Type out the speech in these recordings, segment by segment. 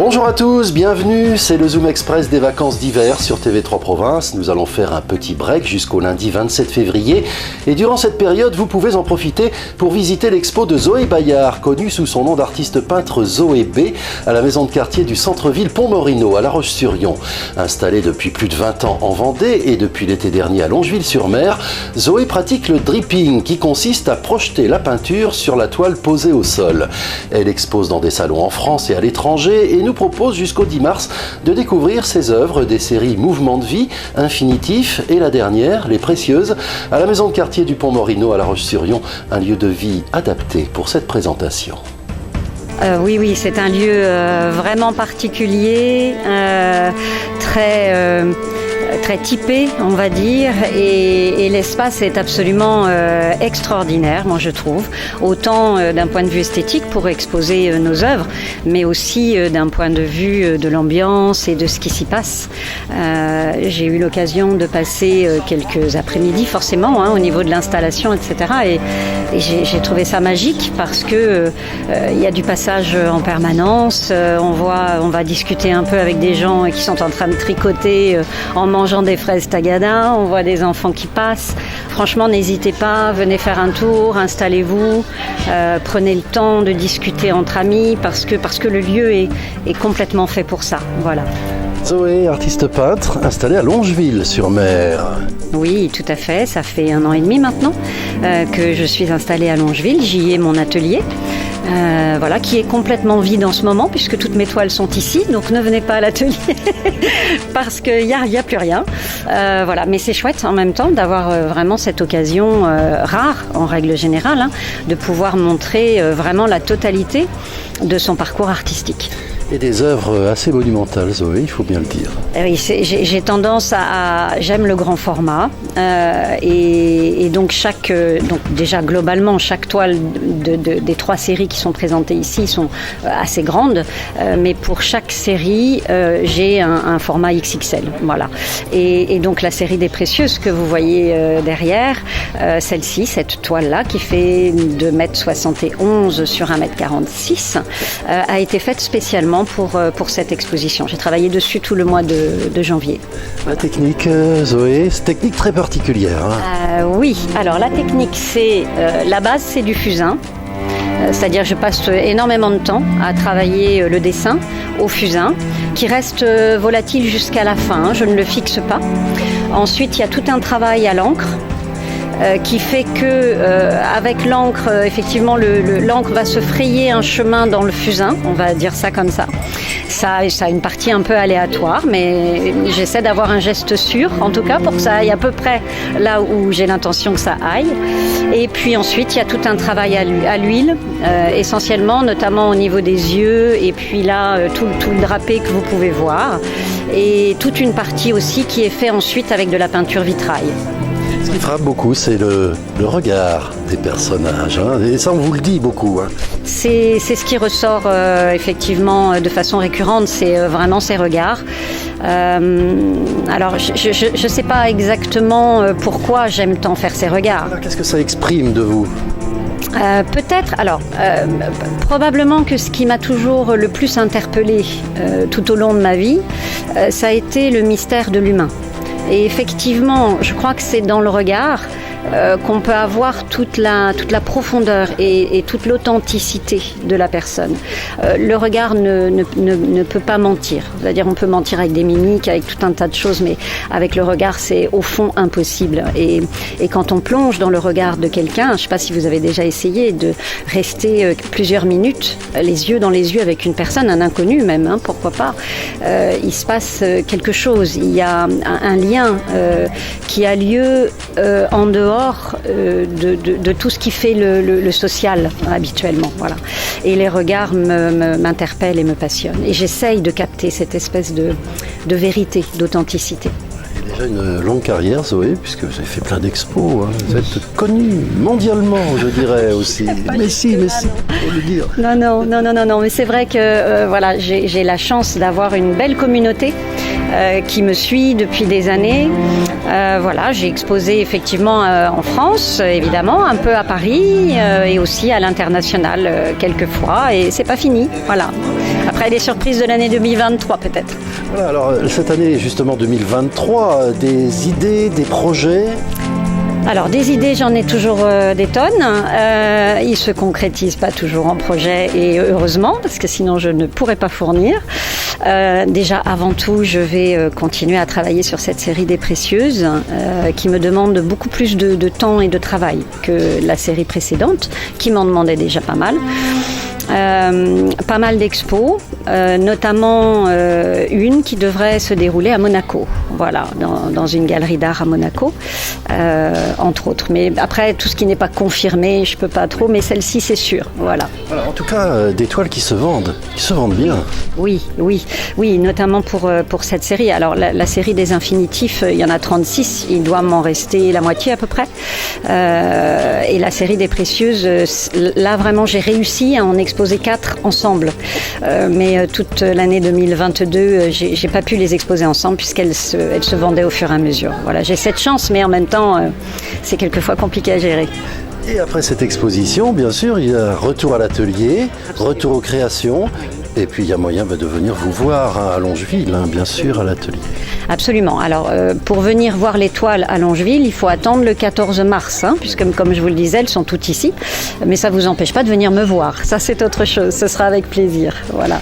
Bonjour à tous, bienvenue, c'est le Zoom Express des vacances d'hiver sur TV3 Province. Nous allons faire un petit break jusqu'au lundi 27 février et durant cette période, vous pouvez en profiter pour visiter l'expo de Zoé Bayard, connue sous son nom d'artiste peintre Zoé B, à la maison de quartier du centre-ville Pont-Morino à La Roche-sur-Yon. Installée depuis plus de 20 ans en Vendée et depuis l'été dernier à Longeville-sur-Mer, Zoé pratique le dripping qui consiste à projeter la peinture sur la toile posée au sol. Elle expose dans des salons en France et à l'étranger et nous propose jusqu'au 10 mars de découvrir ses œuvres des séries Mouvement de vie, Infinitif et la dernière, Les Précieuses, à la maison de quartier du Pont-Morino à La Roche-sur-Yon, un lieu de vie adapté pour cette présentation. Oui, c'est un lieu vraiment particulier, très typé, on va dire, et l'espace est absolument extraordinaire, moi je trouve, autant d'un point de vue esthétique pour exposer nos œuvres, mais aussi d'un point de vue de l'ambiance et de ce qui s'y passe. J'ai eu l'occasion de passer quelques après-midi forcément au niveau de l'installation, etc. Et j'ai trouvé ça magique parce que il y a du passage en permanence, on va discuter un peu avec des gens qui sont en train de tricoter en mangeant des fraises tagada, on voit des enfants qui passent. Franchement, n'hésitez pas, venez faire un tour, installez-vous, prenez le temps de discuter entre amis parce que le lieu est complètement fait pour ça. Voilà. Zoé, artiste peintre, installée à Longeville-sur-Mer. Oui, tout à fait. Ça fait 1 an et demi maintenant que je suis installée à Longeville. J'y ai mon atelier. Qui est complètement vide en ce moment puisque toutes mes toiles sont ici, donc ne venez pas à l'atelier parce qu'il n'y a plus rien. Mais c'est chouette en même temps d'avoir vraiment cette occasion rare en règle générale de pouvoir montrer vraiment la totalité de son parcours artistique. Et des œuvres assez monumentales, Zoé, il faut bien le dire. Oui, j'ai tendance j'aime le grand format et donc déjà globalement chaque toile des 3 séries qui sont présentées ici sont assez grandes, mais pour chaque série j'ai un format XXL, voilà. Et donc la série des Précieuses que vous voyez derrière, celle-ci, cette toile-là qui fait 2,71 m sur 1,46 m, a été faite spécialement pour cette exposition. J'ai travaillé dessus tout le mois de janvier. La technique, Zoé, c'est une technique très particulière. Oui, alors la technique, la base, c'est du fusain. C'est-à-dire je passe énormément de temps à travailler le dessin au fusain, qui reste volatile jusqu'à la fin, je ne le fixe pas. Ensuite, il y a tout un travail à l'encre, qui fait que avec l'encre, effectivement, l'encre va se frayer un chemin dans le fusain, on va dire ça comme ça. Ça a une partie un peu aléatoire, mais j'essaie d'avoir un geste sûr, en tout cas pour que ça aille à peu près là où j'ai l'intention que ça aille. Et puis ensuite, il y a tout un travail à l'huile, essentiellement, notamment au niveau des yeux, et puis là, tout le drapé que vous pouvez voir, et toute une partie aussi qui est faite ensuite avec de la peinture vitrail. Ce qui frappe beaucoup, c'est le regard des personnages, et ça on vous le dit beaucoup. C'est ce qui ressort effectivement de façon récurrente, c'est vraiment ces regards. Alors je ne sais pas exactement pourquoi j'aime tant faire ces regards. Alors, qu'est-ce que ça exprime de vous ? Peut-être, probablement que ce qui m'a toujours le plus interpellée tout au long de ma vie, ça a été le mystère de l'humain. Et effectivement, je crois que c'est dans le regard qu'on peut avoir toute la profondeur et toute l'authenticité de la personne. Le regard ne peut pas mentir. C'est-à-dire on peut mentir avec des mimiques, avec tout un tas de choses, mais avec le regard, c'est au fond impossible. Et quand on plonge dans le regard de quelqu'un, je ne sais pas si vous avez déjà essayé de rester plusieurs minutes, les yeux dans les yeux avec une personne, un inconnu même, pourquoi pas, il se passe quelque chose. Il y a un lien qui a lieu en dehors de tout ce qui fait le social habituellement. Voilà. Et les regards m'interpellent et me passionnent. Et j'essaye de capter cette espèce de vérité, d'authenticité. Déjà une longue carrière, Zoé, puisque vous avez fait plein d'expos. Vous êtes connue mondialement, je dirais aussi. Mais si, faut le dire. Non, mais c'est vrai que j'ai la chance d'avoir une belle communauté qui me suit depuis des années. J'ai exposé effectivement en France, évidemment, un peu à Paris et aussi à l'international quelques fois. Et c'est pas fini, voilà. Après les surprises de l'année 2023 peut-être. Voilà, alors cette année justement 2023, des idées, des projets? Alors des idées, j'en ai toujours des tonnes. Ils ne se concrétisent pas toujours en projet et heureusement, parce que sinon je ne pourrais pas fournir. Déjà avant tout, je vais continuer à travailler sur cette série des Précieuses qui me demande beaucoup plus de temps et de travail que la série précédente, qui m'en demandait déjà pas mal. Pas mal d'expos, notamment une qui devrait se dérouler à Monaco, voilà, dans une galerie d'art à Monaco, entre autres. Mais après, tout ce qui n'est pas confirmé, je peux pas trop, mais celle-ci, c'est sûr, voilà. Voilà, en tout cas, des toiles qui se vendent bien. Oui, notamment pour cette série. Alors, la série des infinitifs, il y en a 36, il doit m'en rester la moitié à peu près. Et la série des Précieuses, là, vraiment, j'ai réussi à en exposer 4 ensemble. Mais toute l'année 2022, j'ai pas pu les exposer ensemble puisqu'elles se vendaient au fur et à mesure. Voilà, j'ai cette chance, mais en même temps, c'est quelquefois compliqué à gérer. Et après cette exposition, bien sûr, il y a retour à l'atelier, retour aux créations, et puis il y a moyen de venir vous voir à Longeville, bien sûr, à l'atelier. Absolument. Alors, pour venir voir les toiles à Longeville, il faut attendre le 14 mars, puisque, comme je vous le disais, elles sont toutes ici. Mais ça ne vous empêche pas de venir me voir. Ça, c'est autre chose. Ce sera avec plaisir. Voilà.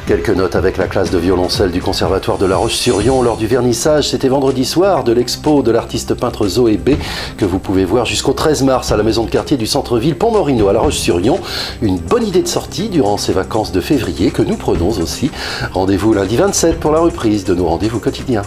Quelques notes avec la classe de violoncelle du Conservatoire de La Roche-sur-Yon lors du vernissage. C'était vendredi soir de l'expo de l'artiste peintre Zoé B que vous pouvez voir jusqu'au 13 mars à la maison de quartier du centre-ville Pont-Morino à La Roche-sur-Yon. Une bonne idée de sortie durant ces vacances de février que nous prenons aussi. Rendez-vous lundi 27 pour la reprise de nos rendez-vous quotidiens.